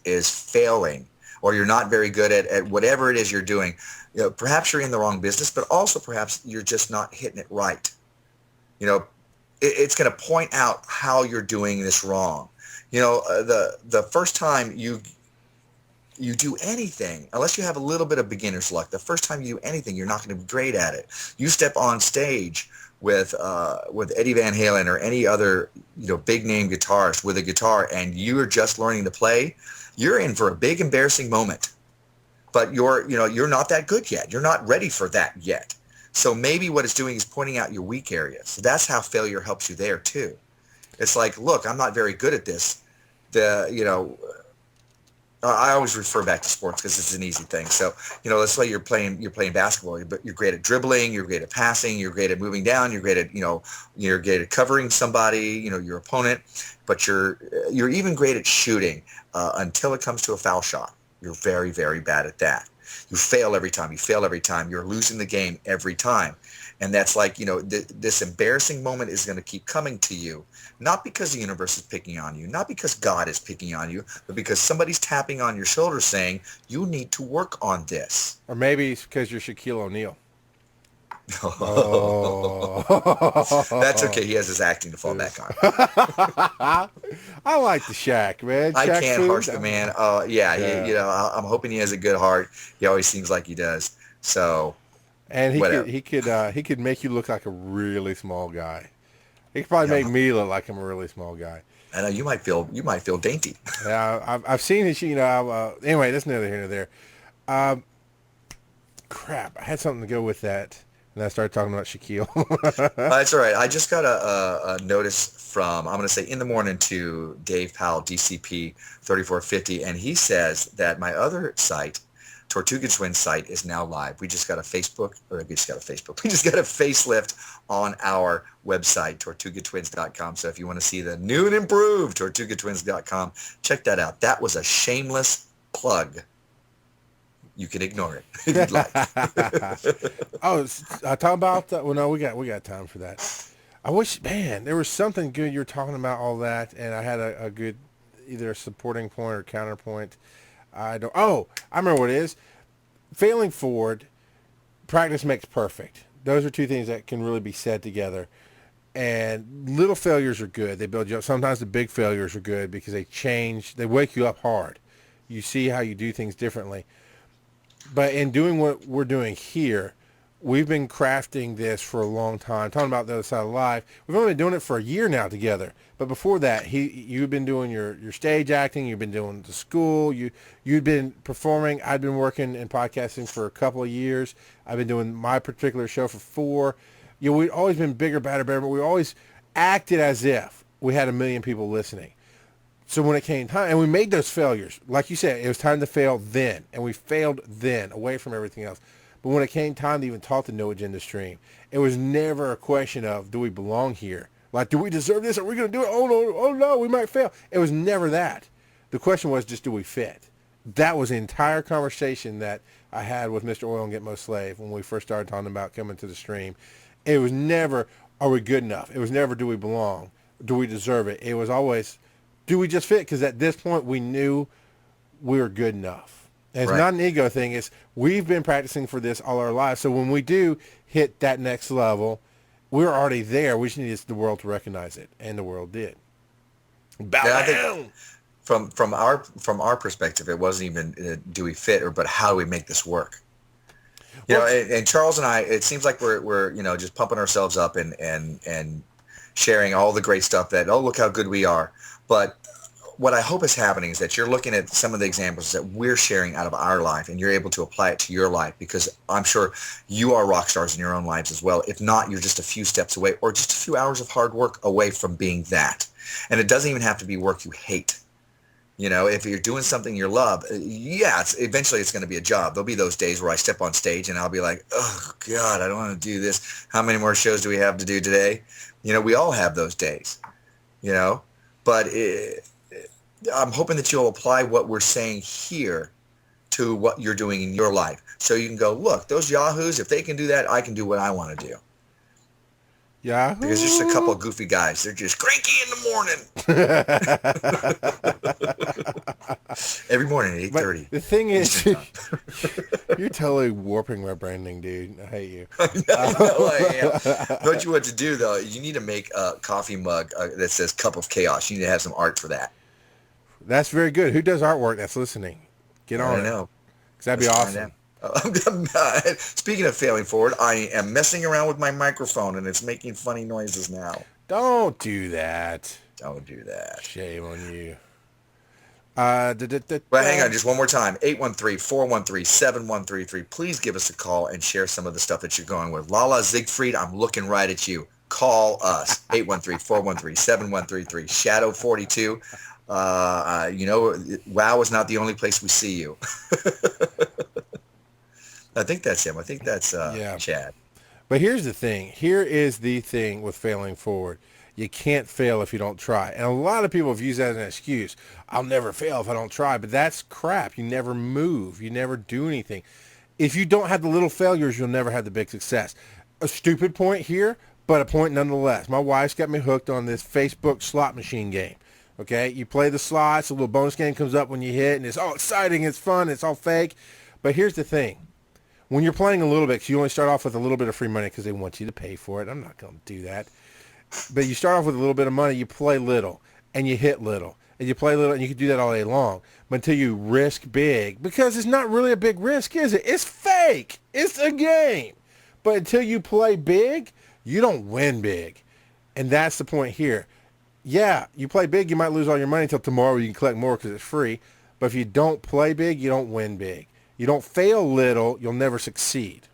failing, or you're not very good at whatever it is you're doing, perhaps you're in the wrong business, but also perhaps you're just not hitting it right. It's going to point out how you're doing this wrong. The first time you do anything, unless you have a little bit of beginner's luck, the first time you do anything, you're not going to be great at it. You step on stage with Eddie Van Halen or any other big name guitarist with a guitar, and you're just learning to play, you're in for a big embarrassing moment. But you're not that good yet. You're not ready for that yet. So maybe what it's doing is pointing out your weak areas. So that's how failure helps you there too. It's like, look, I'm not very good at this. I always refer back to sports because it's an easy thing. So, let's say you're playing basketball, but you're great at dribbling, you're great at passing, you're great at moving down, you're great at, you're great at covering somebody, your opponent, but you're even great at shooting until it comes to a foul shot. You're very, very bad at that. You fail every time. You're losing the game every time. And that's like, this embarrassing moment is going to keep coming to you, not because the universe is picking on you, not because God is picking on you, but because somebody's tapping on your shoulder saying, you need to work on this. Or maybe it's because you're Shaquille O'Neal. That's okay. He has his acting to fall back on. I like the Shaq, man. I Shaq can't food. harsh the man. Yeah. I'm hoping he has a good heart. He always seems like he does. So, and he could make you look like a really small guy. He could probably make me look like I'm a really small guy. I know you might feel dainty. Yeah, I've seen his. Anyway, that's neither here nor there. Crap, I had something to go with that. And I started talking about Shaquille. That's all right. I just got a notice from, I'm going to say in the morning, to Dave Powell, DCP 3450, and he says that my other site, Tortuga Twins site, is now live. We just got a facelift on our website, tortugatwins.com. So if you want to see the new and improved tortugatwins.com, check that out. That was a shameless plug. You can ignore it if you'd like. Talk about that. Well, no, we got time for that. I wish, man, there was something good. You were talking about all that, and I had a good either a supporting point or counterpoint. I remember what it is. Failing forward, practice makes perfect. Those are two things that can really be said together. And little failures are good. They build you up. Sometimes the big failures are good because they wake you up hard. You see how you do things differently. But in doing what we're doing here, we've been crafting this for a long time, talking about the other side of life. We've only been doing it for a year now together. But before that, you've been doing your stage acting, you've been doing the school, you'd been performing. I'd been working in podcasting for a couple of years. I've been doing my particular show for 4. We'd always been bigger, better, but we always acted as if we had 1 million people listening. So when it came time, and we made those failures, like you said, it was time to fail then, and we failed then, away from everything else. But when it came time to even talk the No Agenda stream, it was never a question of, do we belong here? Like, do we deserve this? Are we going to do it? Oh no, we might fail. It was never that. The question was just, do we fit? That was the entire conversation that I had with Mr. Oil and Get Mo Slave when we first started talking about coming to the stream. It was never, are we good enough? It was never, do we belong? Do we deserve it? It was always, do we just fit? Because at this point, we knew we were good enough. And it's not an ego thing. It's, we've been practicing for this all our lives. So when we do hit that next level, we're already there. We just needed the world to recognize it, and the world did. Bow down. From our perspective, it wasn't even do we fit, but how do we make this work? And Charles and I, it seems like we're just pumping ourselves up and sharing all the great stuff that, oh, look how good we are. But what I hope is happening is that you're looking at some of the examples that we're sharing out of our life, and you're able to apply it to your life, because I'm sure you are rock stars in your own lives as well. If not, you're just a few steps away, or just a few hours of hard work away from being that. And it doesn't even have to be work you hate. If you're doing something you love, eventually it's going to be a job. There'll be those days where I step on stage and I'll be like, oh, God, I don't want to do this. How many more shows do we have to do today? We all have those days, but I'm hoping that you'll apply what we're saying here to what you're doing in your life. So you can go, look, those yahoos, if they can do that, I can do what I want to do. Yeah. Because there's just a couple of goofy guys. They're just cranky in the morning. Every morning at 8:30. But the thing is, you're totally warping my branding, dude. I hate you. I am. Don't you what to do, though? You need to make a coffee mug that says Cup of Chaos. You need to have some art for that. That's very good. Who does artwork that's listening? Get on it. I know. Because that'd be awesome. Speaking of failing forward, I am messing around with my microphone, and it's making funny noises now. Don't do that. Don't do that. Shame on you. Well, hang on just one more time. 813-413-7133. Please give us a call and share some of the stuff that you're going with. Lala Siegfried, I'm looking right at you. Call us. 813-413-7133. Shadow 42. WoW is not the only place we see you. I think that's him. I think that's Chad. But here's the thing. Here is the thing with failing forward. You can't fail if you don't try. And a lot of people have used that as an excuse. I'll never fail if I don't try. But that's crap. You never move. You never do anything. If you don't have the little failures, you'll never have the big success. A stupid point here, but a point nonetheless. My wife's got me hooked on this Facebook slot machine game. Okay? You play the slots. A little bonus game comes up when you hit. And it's all exciting. It's fun. It's all fake. But here's the thing. When you're playing a little bit, 'cause you only start off with a little bit of free money because they want you to pay for it. I'm not going to do that. But you start off with a little bit of money, you play little, and you hit little. And you play little, and you can do that all day long. But until you risk big, because it's not really a big risk, is it? It's fake. It's a game. But until you play big, you don't win big. And that's the point here. Yeah, you play big, you might lose all your money until tomorrow you can collect more because it's free. But if you don't play big, you don't win big. You don't fail little, you'll never succeed.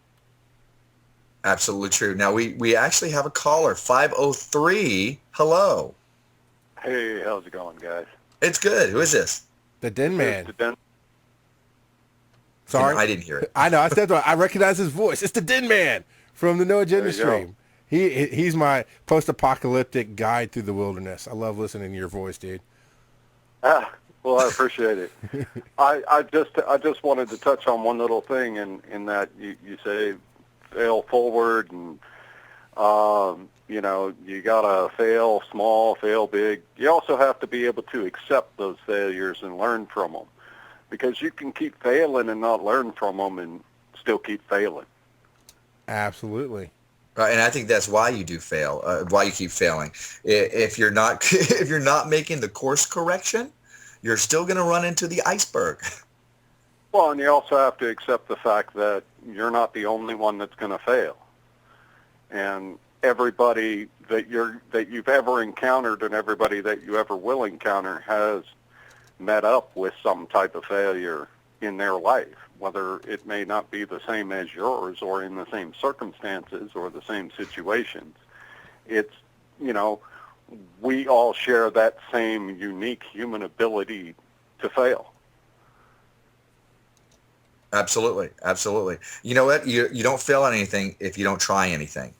Absolutely true. Now, we actually have a caller, 503. Hello. Hey, how's it going, guys? It's good. Who is this? DaDenMan. Sorry? I didn't hear it. I know. I recognize his voice. It's DaDenMan from the No Agenda stream. He's my post-apocalyptic guide through the wilderness. I love listening to your voice, dude. Well, I appreciate it. I just wanted to touch on one little thing in that you say fail forward, and you gotta fail small, fail big. You also have to be able to accept those failures and learn from them, because you can keep failing and not learn from them and still keep failing. Absolutely. Right, and I think that's why you do fail. Why you keep failing. If you're not making the course correction, you're still going to run into the iceberg. Well, and you also have to accept the fact that you're not the only one that's going to fail. And everybody that you've ever encountered and everybody that you ever will encounter has met up with some type of failure in their life, whether it may not be the same as yours or in the same circumstances or the same situations. It's, we all share that same unique human ability to fail. Absolutely. Absolutely. You know what? You don't fail at anything if you don't try anything.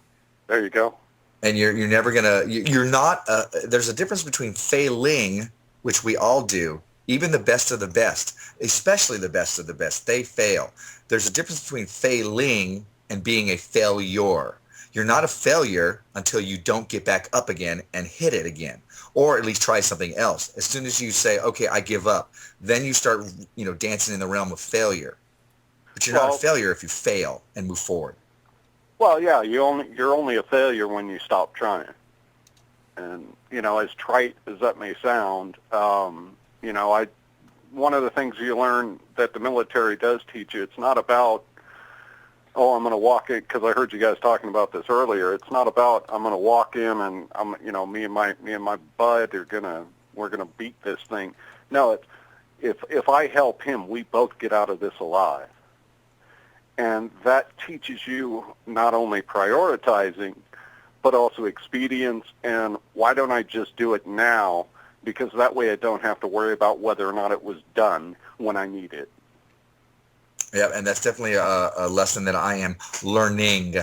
There you go. And you're never going to, you're not, there's a difference between failing, which we all do, even the best of the best, especially the best of the best, they fail. There's a difference between failing and being a failure. You're not a failure until you don't get back up again and hit it again, or at least try something else. As soon as you say, okay, I give up, then you start, dancing in the realm of failure. But you're not a failure if you fail and move forward. Well, yeah, you're only a failure when you stop trying. And, as trite as that may sound, one of the things you learn that the military does teach you, it's not about, I'm going to walk in, because I heard you guys talking about this earlier. It's not about I'm going to walk in and me and my bud we're gonna beat this thing. No, it's if I help him, we both get out of this alive. And that teaches you not only prioritizing, but also expedience and why don't I just do it now? Because that way I don't have to worry about whether or not it was done when I need it. Yeah, and that's definitely a lesson that I am learning.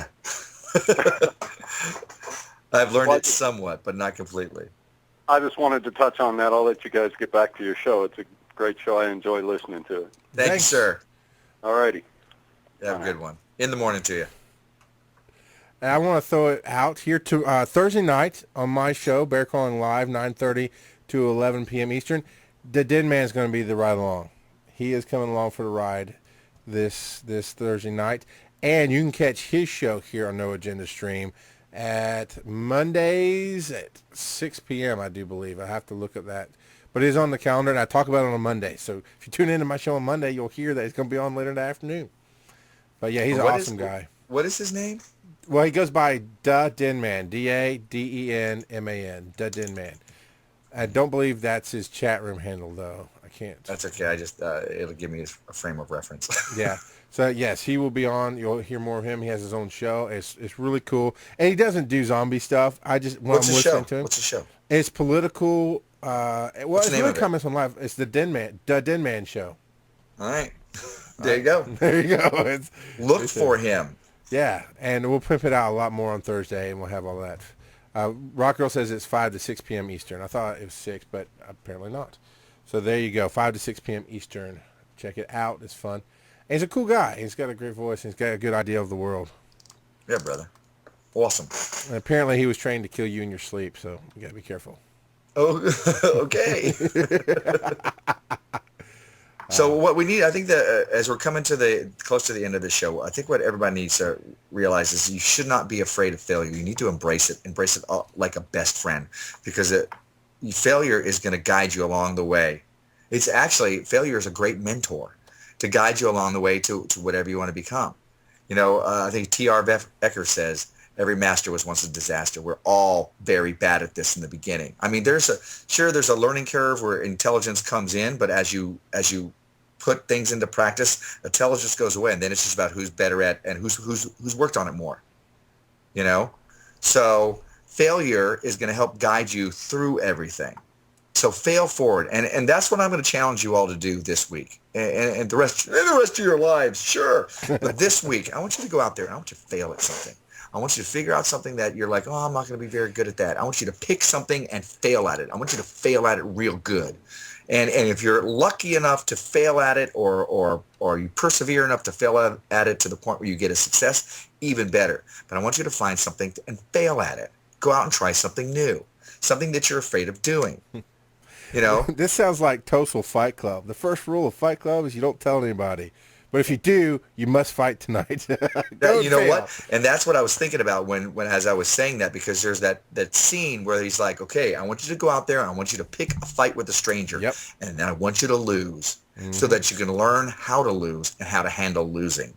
I've learned it somewhat, but not completely. I just wanted to touch on that. I'll let you guys get back to your show. It's a great show. I enjoy listening to it. Thank you, sir. All righty. Have a good one. In the morning to you. And I want to throw it out here to Thursday night on my show, Bear Calling Live, 9:30 to 11 p.m. Eastern. DaDenMan is going to be the ride along. He is coming along for the ride this Thursday night. And you can catch his show here on No Agenda Stream at Mondays at 6 p.m., I do believe. I have to look at that. But it is on the calendar, and I talk about it on Monday. So if you tune into my show on Monday, you'll hear that it's going to be on later in the afternoon. But, yeah, he's an awesome guy. What is his name? Well, he goes by DaDenMan, DaDenMan, DaDenMan. I don't believe that's his chat room handle, though. I can't. That's okay. I just it'll give me a frame of reference. Yeah. So, yes, he will be on. You'll hear more of him. He has his own show. It's really cool. And he doesn't do zombie stuff. What's the show? What's the show? It's political. It's really comments on live. It's the DaDenMan show. All right. There you go. There you go. Look for him. Yeah, and we'll pimp it out a lot more on Thursday, and we'll have all that. Rock Girl says it's 5 to 6 p.m. Eastern. I thought it was 6, but apparently not. So there you go, 5 to 6 p.m. Eastern. Check it out. It's fun. And he's a cool guy. He's got a great voice, and he's got a good idea of the world. Yeah, brother. Awesome. And apparently he was trained to kill you in your sleep, so you got to be careful. Oh, okay. So what we need, I think that as we're coming close to the end of the show, I think what everybody needs to realize is you should not be afraid of failure. You need to embrace it like a best friend, because failure is going to guide you along the way. Failure is a great mentor to guide you along the way to whatever you want to become. I think T.R. Ecker says, every master was once a disaster. We're all very bad at this in the beginning. I mean, there's a learning curve where intelligence comes in, but as you put things into practice, intelligence goes away, and then it's just about who's better at and who's worked on it more. So failure is going to help guide you through everything. So fail forward, and that's what I'm going to challenge you all to do this week, and the rest of your lives, sure. But this week, I want you to go out there and I want you to fail at something. I want you to figure out something that you're like, I'm not going to be very good at that. I want you to pick something and fail at it. I want you to fail at it real good. And if you're lucky enough to fail at it, or you persevere enough to fail at it to the point where you get a success, even better. But I want you to find something and fail at it. Go out and try something new, something that you're afraid of doing. This sounds like Tosol Fight Club. The first rule of Fight Club is you don't tell anybody. But if you do, you must fight tonight. You know what? And that's what I was thinking about when as I was saying that, because there's that scene where he's like, okay, I want you to go out there and I want you to pick a fight with a stranger. Yep. And then I want you to lose so that you can learn how to lose and how to handle losing.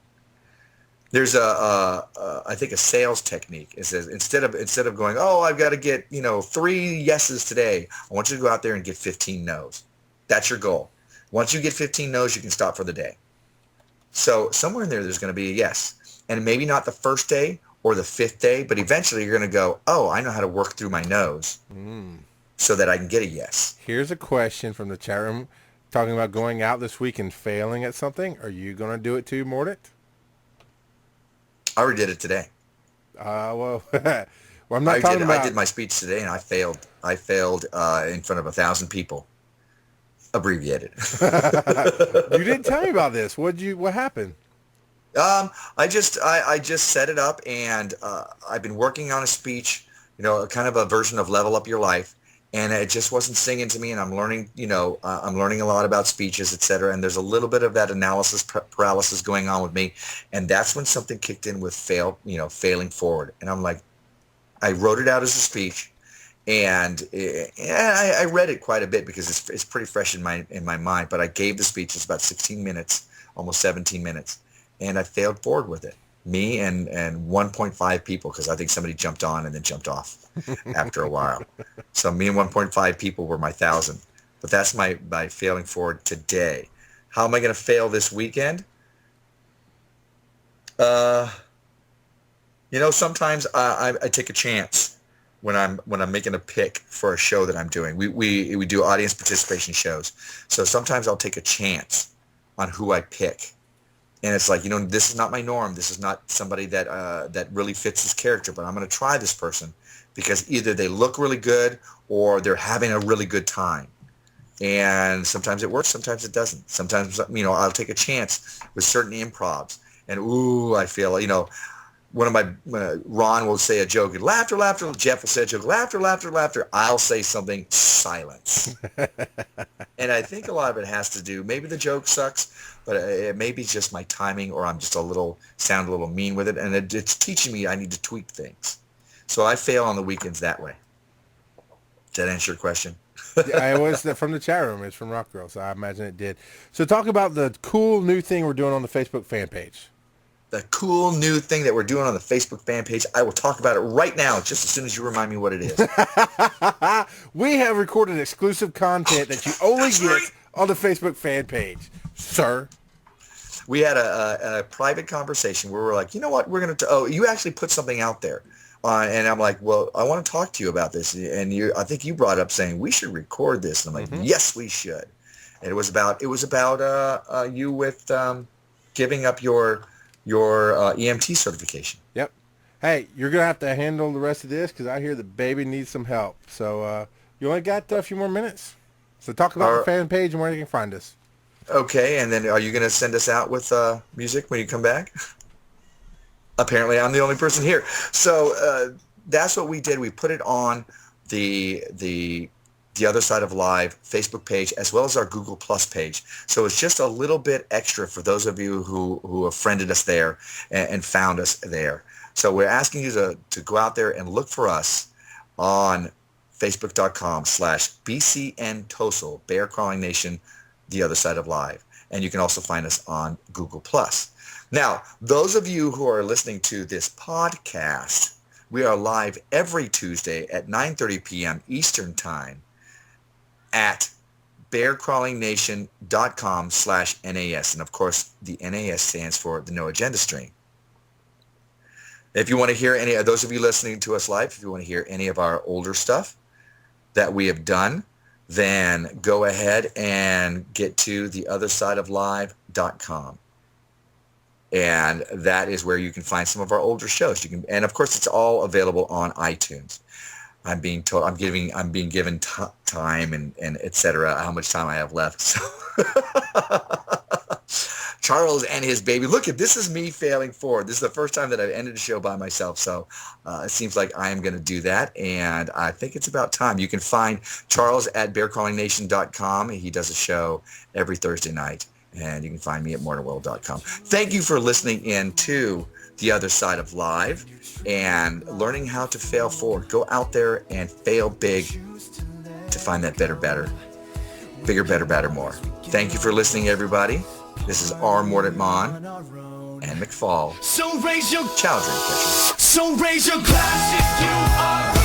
There's I think a sales technique. It says instead of going, oh, I've got to get 3 yeses today, I want you to go out there and get 15 no's. That's your goal. Once you get 15 no's, you can stop for the day. So somewhere in there's going to be a yes, and maybe not the first day or the 5th day, but eventually you're going to go, oh, I know how to work through my no's so that I can get a yes. Here's a question from the chat room talking about going out this week and failing at something. Are you going to do it too, Mordant? I already did it today. Well, I'm not talking about... I did my speech today, and I failed. I failed in front of 1,000 people. Abbreviated. You didn't tell me about this. What happened? I just set it up, and I've been working on a speech, kind of a version of Level Up Your Life, and it just wasn't singing to me, and I'm learning, I'm learning a lot about speeches, etc. And there's a little bit of that analysis paralysis going on with me, and that's when something kicked in with failing forward. And I'm like, I wrote it out as a speech, and I read it quite a bit because it's pretty fresh in my mind. But I gave the speech. It's about 16 minutes, almost 17 minutes, and I failed forward with it. Me and 1.5 people, because I think somebody jumped on and then jumped off after a while. So me and 1.5 people were my 1,000. But that's my failing forward today. How am I going to fail this weekend? Sometimes I take a chance when I'm making a pick for a show that I'm doing. We do audience participation shows. So sometimes I'll take a chance on who I pick. And it's like, this is not my norm. This is not somebody that really fits this character, but I'm going to try this person because either they look really good or they're having a really good time. And sometimes it works, sometimes it doesn't. Sometimes, I'll take a chance with certain improvs. And, I feel, one of my, Ron will say a joke, and laughter, laughter. Jeff will say a joke, laughter, laughter, laughter. I'll say something, silence. And I think a lot of it has to do, maybe the joke sucks, but it may be just my timing, or I'm just sound a little mean with it. And it's teaching me I need to tweak things. So I fail on the weekends that way. Did that answer your question? It was from the chat room. It's from Rock Girl, so I imagine it did. So talk about the cool new thing we're doing on the Facebook fan page. The cool new thing that we're doing on the Facebook fan page. I will talk about it right now, just as soon as you remind me what it is. We have recorded exclusive content that you only get on the Facebook fan page, sir. We had a private conversation where we're like, you know what, we're going to, you actually put something out there. And I'm like, well, I want to talk to you about this. And I think you brought up saying we should record this. And I'm like, yes, we should. And it was about you with giving up your EMT certification. Yep. Hey, you're going to have to handle the rest of this because I hear the baby needs some help. So you only got a few more minutes. So talk about the fan page and where you can find us. Okay, and then are you going to send us out with music when you come back? Apparently, I'm the only person here. So that's what we did. We put it on the Other Side of Live Facebook page as well as our Google Plus page. So it's just a little bit extra for those of you who have friended us there and found us there. So we're asking you to go out there and look for us on Facebook.com/BCN Tosol, Bear Crawling Nation, The Other Side of Live. And you can also find us on Google Plus. Now, those of you who are listening to this podcast, we are live every Tuesday at 9:30 p.m. Eastern Time at bearcrawlingnation.com/NAS. And of course, the NAS stands for the No Agenda Stream. If you want to hear any of those of you listening to us live, if you want to hear any of our older stuff that we have done, then go ahead and get to theothersideoflive.com. And that is where you can find some of our older shows. And of course, it's all available on iTunes. I'm being told, I'm being given time and et cetera, how much time I have left. So Charles and his baby. Look, this is me failing forward. This is the first time that I've ended a show by myself. So it seems like I am going to do that. And I think it's about time. You can find Charles at bearcrawlingnation.com. He does a show every Thursday night. And you can find me at mortarworld.com. Thank you for listening in to The Other Side of Live and learning how to fail forward. Go out there and fail big to find that better, bigger, better, more. Thank you for listening, everybody. This is R. Mordant Mon, and and McFall. So raise your Ciao, Dreamcatchers. So raise your glass if you are